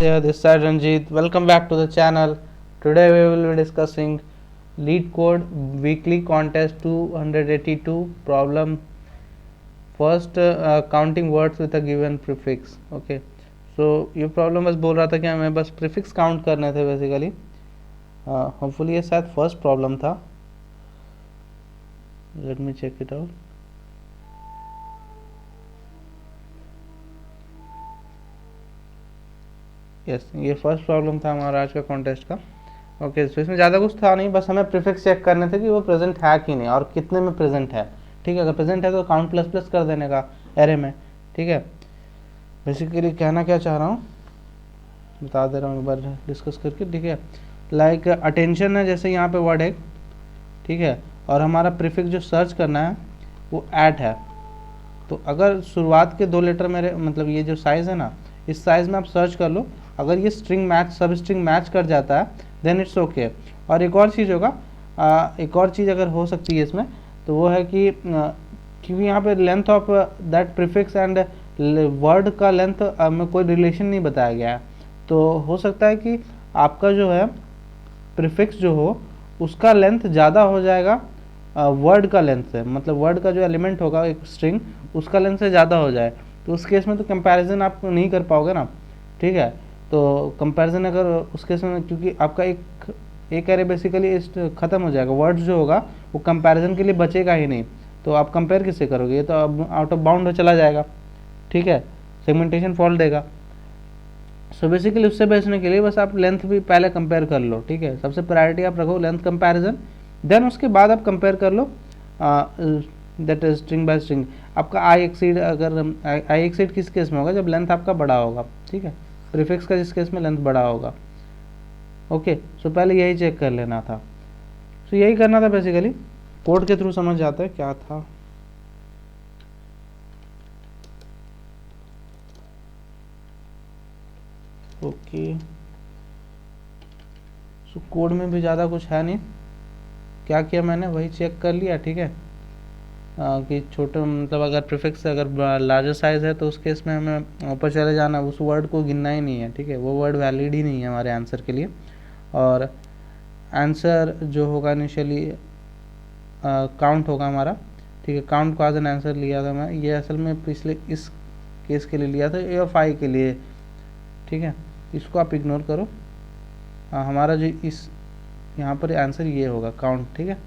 Yeah, this side Ranjit. Welcome back to the channel. Today we will be discussing Lead Code Weekly Contest 282 problem. First, counting words with a given prefix. Okay. So ये problem बस बोल रहा था कि हमें बस prefix count करने थे बेसिकली. होपफुली ये शायद फर्स्ट प्रॉब्लम था. Let me check it out. Yes, ये फर्स्ट प्रॉब्लम था हमारा आज का कॉन्टेस्ट का. ओके, तो इसमें ज़्यादा कुछ था नहीं, बस हमें प्रीफिक्स चेक करने थे कि वो प्रेजेंट है कि नहीं और कितने में प्रेजेंट है. ठीक है, अगर प्रेजेंट है तो काउंट प्लस प्लस कर देने का एरे में. ठीक है, बेसिकली कहना क्या चाह रहा हूँ बता दे रहा हूँ एक बार डिस्कस करके. ठीक है, लाइक अटेंशन है जैसे यहाँ पे वर्ड है. ठीक है, और हमारा प्रीफिक्स जो सर्च करना है वो ऐट है. तो अगर शुरुआत के 2 लेटर मेरे मतलब ये जो साइज़ है ना, इस साइज़ में आप सर्च कर लो. अगर ये स्ट्रिंग मैच सब स्ट्रिंग मैच कर जाता है देन इट्स ओके. और एक और चीज़ होगा, एक और चीज़ अगर हो सकती है इसमें तो वो है कि क्योंकि यहाँ पे length of that prefix and word का लेंथ में कोई रिलेशन नहीं बताया गया है. तो हो सकता है कि आपका जो है प्रीफिक्स जो हो उसका लेंथ ज़्यादा हो जाएगा वर्ड का लेंथ से. मतलब वर्ड का जो एलिमेंट होगा एक स्ट्रिंग उसका लेंथ से ज़्यादा हो जाए तो उस केस में तो कंपैरिजन आप नहीं कर पाओगे ना. ठीक है, तो कंपैरिजन अगर उस केस में क्योंकि आपका एक एरे बेसिकली ख़त्म हो जाएगा, वर्ड्स जो होगा वो कंपैरिजन के लिए बचेगा ही नहीं. तो आप कंपेयर किससे करोगे, ये तो अब आउट ऑफ बाउंड चला जाएगा. ठीक है, सेगमेंटेशन फॉल्ट देगा. सो बेसिकली उससे बचने के लिए बस आप लेंथ भी पहले कंपेयर कर लो. ठीक है, सबसे प्रायोरिटी आप रखो लेंथ कंपैरिजन, देन उसके बाद आप कंपेयर कर लो that is string by string. आपका आई एक्सीड अगर आई एक्सीड किस केस में होगा, जब लेंथ आपका बड़ा होगा. ठीक है, प्रीफिक्स का जिस केस में लेंथ बड़ा होगा. ओके, सो पहले यही चेक कर लेना था. सो यही करना था बेसिकली, कोड के थ्रू समझ जाता है क्या था. ओके, सो कोड में भी ज़्यादा कुछ है नहीं. क्या किया मैंने वही चेक कर लिया. ठीक है, कि छोटे मतलब अगर प्रीफिक्स अगर लार्जर साइज़ है तो उस केस में हमें ऊपर चले जाना, उस वर्ड को गिनना ही नहीं है. ठीक है, वो वर्ड वैलिड ही नहीं है हमारे आंसर के लिए. और आंसर जो होगा इनिशियली काउंट होगा हमारा. ठीक है, काउंट को आज एन आंसर लिया था मैं. ये असल में पिछले इस केस के लिए लिया था, ए ऑफ आई के लिए. ठीक है, इसको आप इग्नोर करो. हमारा जो इस यहाँ पर आंसर ये होगा काउंट. ठीक है,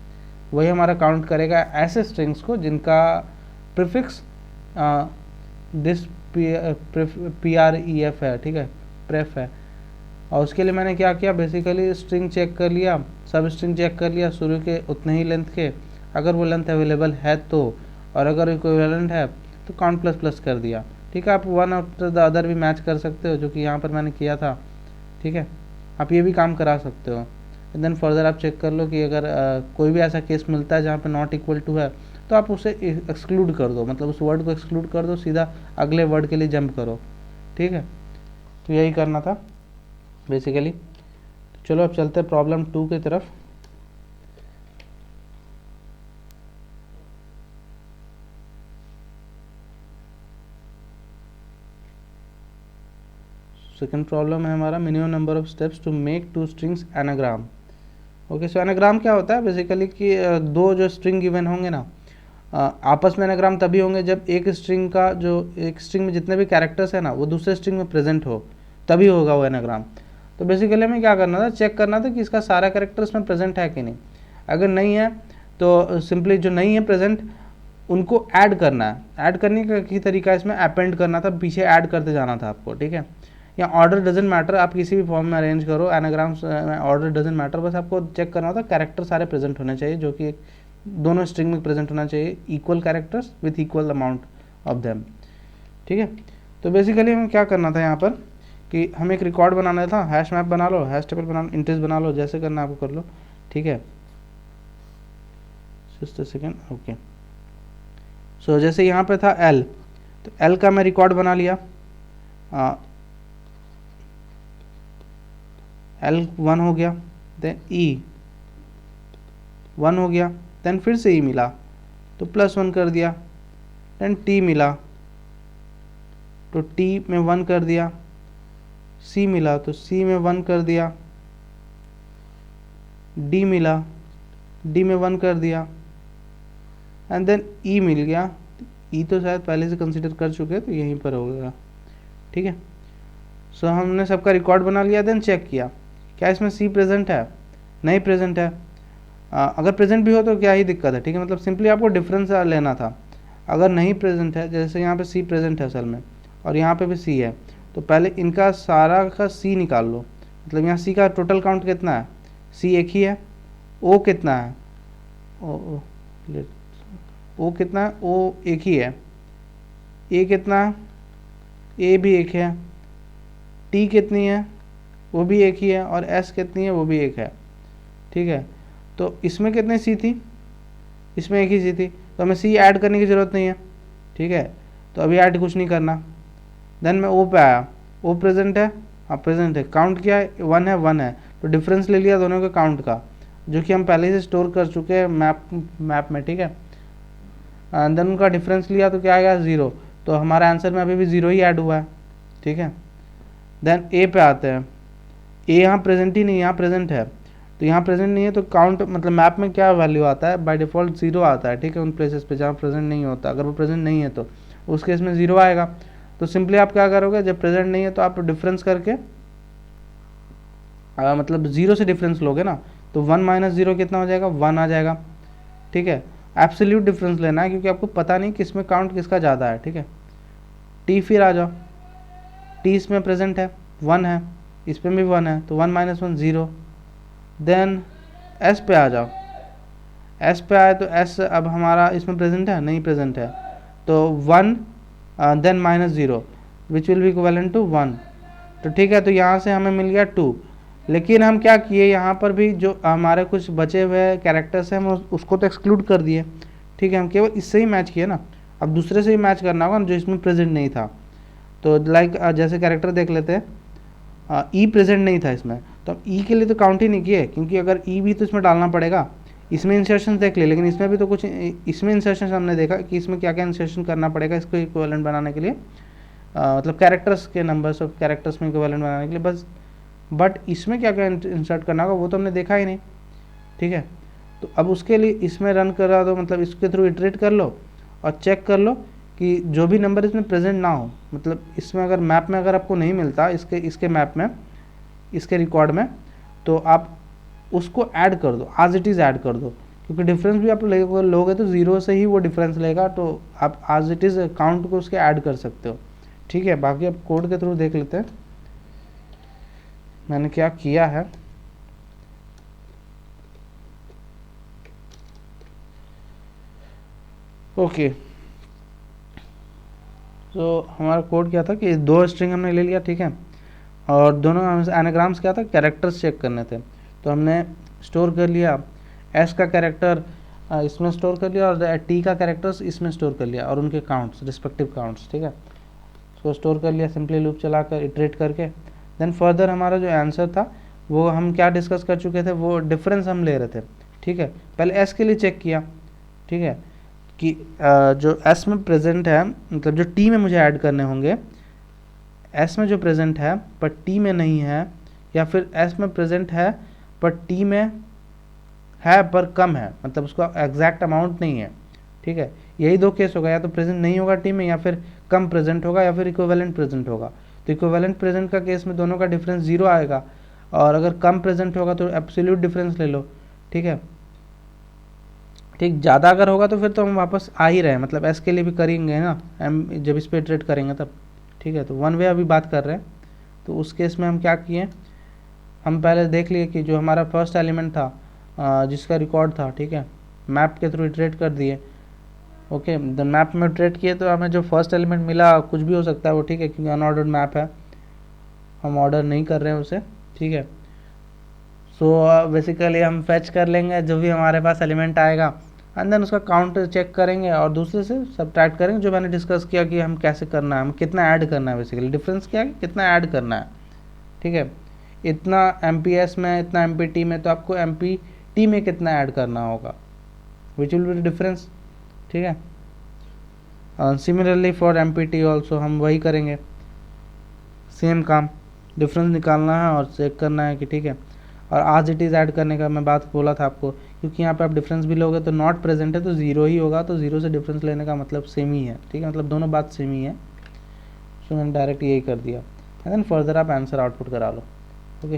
वही हमारा काउंट करेगा ऐसे स्ट्रिंग्स को जिनका प्रीफिक्स दिस PREF है. ठीक है, प्रेफ है. और उसके लिए मैंने क्या किया, बेसिकली स्ट्रिंग चेक कर लिया, सब स्ट्रिंग चेक कर लिया शुरू के उतने ही लेंथ के, अगर वो लेंथ अवेलेबल है तो, और अगर इक्विवेलेंट है तो काउंट प्लस प्लस कर दिया. ठीक है, आप वन आफ्टर द अदर भी मैच कर सकते हो जो कि यहाँ पर मैंने किया था. ठीक है, आप ये भी काम करा सकते हो. देन फर्दर आप चेक कर लो कि अगर कोई भी ऐसा केस मिलता है जहाँ पे नॉट इक्वल टू है तो आप उसे एक्सक्लूड कर दो, मतलब उस वर्ड को एक्सक्लूड कर दो, सीधा अगले वर्ड के लिए जंप करो. ठीक है, तो यही करना था बेसिकली. चलो अब चलते हैं प्रॉब्लम 2 की तरफ. सेकंड प्रॉब्लम है हमारा minimum number of steps to make 2 strings anagram. Okay, so anagram क्या होता है बेसिकली कि दो जो स्ट्रिंग गिवन होंगे ना, आपस में एनाग्राम तभी होंगे जब एक स्ट्रिंग का जो एक स्ट्रिंग में जितने भी कैरेक्टर्स है ना वो दूसरे स्ट्रिंग में प्रेजेंट हो, तभी होगा वो एनाग्राम. तो बेसिकली हमें क्या करना था, चेक करना था कि इसका सारा कैरेक्टर इसमें प्रेजेंट है कि नहीं. अगर नहीं है तो सिंपली जो नहीं है प्रेजेंट उनको ऐड करना है. ऐड करने का की तरीका इसमें अपेंड करना था, पीछे ऐड करते जाना था आपको. ठीक है, या ऑर्डर डजेंट मैटर, आप किसी भी फॉर्म में अरेंज करो एनाग्राम्स, ऑर्डर डजेंट मैटर. बस आपको चेक करना होता है कैरेक्टर सारे प्रेजेंट होने चाहिए, जो कि दोनों स्ट्रिंग में प्रेजेंट होना चाहिए, equal characters with equal amount of them. ठीक है, तो बेसिकली हमें क्या करना था यहाँ पर कि हमें एक रिकॉर्ड बनाना था. हैश मैप बना लो, हैश टेबल बना लो, इंट्रीज बना लो, जैसे करना आपको कर लो. ठीक है, जस्ट अ सेकेंड. ओके, सो जैसे यहाँ पे था एल, तो एल का मैं रिकॉर्ड बना लिया. L1 हो गया, देन E1 हो गया, देन फिर से E मिला तो +1 कर दिया, देन T मिला तो T में 1 कर दिया, C सी मिला तो सी में 1 कर दिया, डी मिला, डी में 1 कर दिया, एंड देन ई मिल गया। ई तो शायद पहले से कंसिडर कर चुके हैं तो यहीं पर होगा, ठीक है। सो हमने सबका रिकॉर्ड बना लिया, देन चेक किया क्या इसमें सी प्रेजेंट है, नहीं प्रेजेंट है। अगर प्रेजेंट भी हो तो क्या ही दिक्कत है, ठीक है, मतलब सिंपली आपको डिफरेंस लेना था। अगर नहीं प्रेजेंट है, जैसे यहाँ पे सी प्रेजेंट है असल में और यहाँ पे भी सी है, तो पहले इनका सारा का सी निकाल लो। मतलब यहाँ सी का टोटल काउंट कितना है, सी एक ही है, ओ कितना है, ओ कितना है, ओ एक ही है, ए कितना है, ए भी एक है, टी कितनी है, वो भी एक ही है, और एस कितनी है, वो भी एक है, ठीक है। तो इसमें कितनी सी थी, इसमें एक ही सी थी, तो हमें सी ऐड करने की ज़रूरत नहीं है, ठीक है। तो अभी ऐड कुछ नहीं करना। देन मैं ओ पे आया, ओ प्रेजेंट है, हाँ प्रेजेंट है, काउंट किया है 1 है, 1 है, तो डिफरेंस ले लिया दोनों के काउंट का, जो कि हम पहले से स्टोर कर चुके हैं मैप में, ठीक है। देन उनका डिफरेंस लिया तो क्या आएगा 0, तो हमारा आंसर में अभी भी 0 ही ऐड हुआ है, ठीक है। देन ए पे आते हैं, ए यहाँ प्रेजेंट ही नहीं, यहाँ प्रेजेंट है, तो यहाँ प्रेजेंट नहीं है तो काउंट मतलब मैप में क्या वैल्यू आता है, बाय डिफ़ॉल्ट 0 आता है, ठीक है, उन प्लेसेस पे जहाँ प्रेजेंट नहीं होता। अगर वो प्रेजेंट नहीं है तो उस केस में 0 आएगा। तो सिंपली आप क्या करोगे, जब प्रेजेंट नहीं है तो आप डिफरेंस करके मतलब 0 से डिफरेंस लोगे ना, तो 1 माइनस 0 कितना हो जाएगा, 1 आ जाएगा, ठीक है। एब्सोल्यूट डिफरेंस लेना है क्योंकि आपको पता नहीं किस में काउंट किसका ज़्यादा है, ठीक है। टी फिर आ जाओ, टी इसमें प्रेजेंट है 1 है, इसमें भी 1 है, तो 1 माइनस 1 0। देन एस पे आ जाओ, एस पे आए तो एस अब हमारा इसमें प्रेजेंट है, नहीं प्रेजेंट है, तो 1 then minus 0 which will be equivalent to 1, तो ठीक है। तो यहाँ से हमें मिल गया 2, लेकिन हम क्या किए, यहाँ पर भी जो हमारे कुछ बचे हुए कैरेक्टर्स हैं हम उसको तो एक्सक्लूड कर दिए, ठीक है। हम केवल इससे ही मैच किए ना, अब दूसरे से ही मैच करना होगा जो इसमें प्रेजेंट नहीं था। तो लाइक जैसे कैरेक्टर देख लेते हैं, ई प्रेजेंट नहीं था इसमें, तो हम ई के लिए तो काउंट ही नहीं किए, क्योंकि अगर ई भी तो इसमें डालना पड़ेगा। इसमें इंसर्शन देख लिए, लेकिन इसमें भी तो कुछ, इसमें इंसर्शन हमने देखा कि इसमें क्या क्या इंसर्शन करना पड़ेगा इसको इक्विवेलेंट बनाने के लिए, मतलब कैरेक्टर्स के नंबर्स ऑफ कैरेक्टर्स में इक्विवेलेंट बनाने के लिए बस। बट इसमें क्या क्या इंसर्ट करना होगा वो तो हमने देखा ही नहीं, ठीक है। तो अब उसके लिए इसमें रन करा दो, मतलब इसके थ्रू इटरेट कर लो और चेक कर लो कि जो भी नंबर इसमें प्रेजेंट ना हो, मतलब इसमें अगर मैप में अगर आपको नहीं मिलता इसके मैप में, इसके रिकॉर्ड में, तो आप उसको ऐड कर दो, आज इट इज़ ऐड कर दो, क्योंकि डिफरेंस भी आप लोगे तो 0 से ही वो डिफरेंस लेगा, तो आप आज इट इज़ काउंट को उसके ऐड कर सकते हो, ठीक है। बाकी आप कोड के थ्रू देख लेते हैं मैंने क्या किया है। ओके, तो हमारा कोड क्या था कि 2 स्ट्रिंग हमने ले लिया, ठीक है, और दोनों एनाग्राम्स क्या था, कैरेक्टर्स चेक करने थे, तो हमने स्टोर कर लिया एस का कैरेक्टर इसमें स्टोर कर लिया और टी का कैरेक्टर्स इसमें स्टोर कर लिया और उनके काउंट्स, रिस्पेक्टिव काउंट्स, ठीक है। उसको स्टोर कर लिया सिंपली लूप चलाकर इटरेट करके। देन फर्दर हमारा जो आंसर था वो हम क्या डिस्कस कर चुके थे, वो डिफरेंस हम ले रहे थे, ठीक है। पहले एस के लिए चेक किया, ठीक है, कि जो एस में प्रेजेंट है, मतलब जो टी में मुझे ऐड करने होंगे, एस में जो प्रेजेंट है पर टी में नहीं है, या फिर एस में प्रेजेंट है पर टी में है पर कम है, मतलब उसका एग्जैक्ट अमाउंट नहीं है, ठीक है। यही 2 केस होगा, या तो प्रेजेंट नहीं होगा टी में, या फिर कम प्रेजेंट होगा, या फिर इक्विवेलेंट प्रेजेंट होगा। तो इक्विवेलेंट प्रेजेंट का केस में दोनों का डिफरेंस 0 आएगा, और अगर कम प्रेजेंट होगा तो एब्सोल्यूट डिफरेंस ले लो, ठीक है। ठीक, ज़्यादा अगर होगा तो फिर तो हम वापस आ ही रहे हैं, मतलब एस के लिए भी करेंगे ना हम जब इस पर इटरेट करेंगे तब, ठीक है। तो 1 वे अभी बात कर रहे हैं, तो उस केस में हम क्या किए, हम पहले देख लिए कि जो हमारा फर्स्ट एलिमेंट था जिसका रिकॉर्ड था, ठीक है, मैप के थ्रू इटरेट कर दिए। ओके, द मैप में इटरेट किए तो हमें जो फर्स्ट एलिमेंट मिला कुछ भी हो सकता है वो, ठीक है, क्योंकि अनऑर्डर्ड मैप है, हम ऑर्डर नहीं कर रहे हैं उसे, ठीक है। सो बेसिकली हम फैच कर लेंगे जो भी हमारे पास एलिमेंट आएगा, एंड देन उसका काउंट चेक करेंगे और दूसरे से सबट्रैक्ट करेंगे, जो मैंने डिस्कस किया कि हम कैसे करना है, हम कितना ऐड करना है, बेसिकली डिफरेंस क्या है, कितना ऐड करना है, ठीक है। इतना MPS में, इतना MPT में, तो आपको MPT में कितना ऐड करना होगा, विच विल बी डिफरेंस, ठीक है। सिमिलरली फॉर MPT ऑल्सो हम वही करेंगे, सेम काम, डिफरेंस निकालना है और चेक करना है कि ठीक है। और आज इट इज़ ऐड करने का मैं बात बोला था आपको, क्योंकि यहाँ पे आप डिफरेंस भी लोगे तो नॉट प्रेजेंट है तो ज़ीरो ही होगा, तो ज़ीरो से डिफरेंस लेने का मतलब सेम ही है, ठीक है, मतलब दोनों बात सेम ही है। सो मैंने डायरेक्ट यही कर दिया एंड देन फर्दर आप आंसर आउटपुट करा लो। ओके,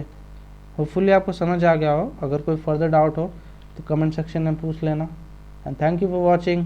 होपफुली आपको समझ आ गया हो। अगर कोई फर्दर डाउट हो तो कमेंट सेक्शन में पूछ लेना and thank you for watching.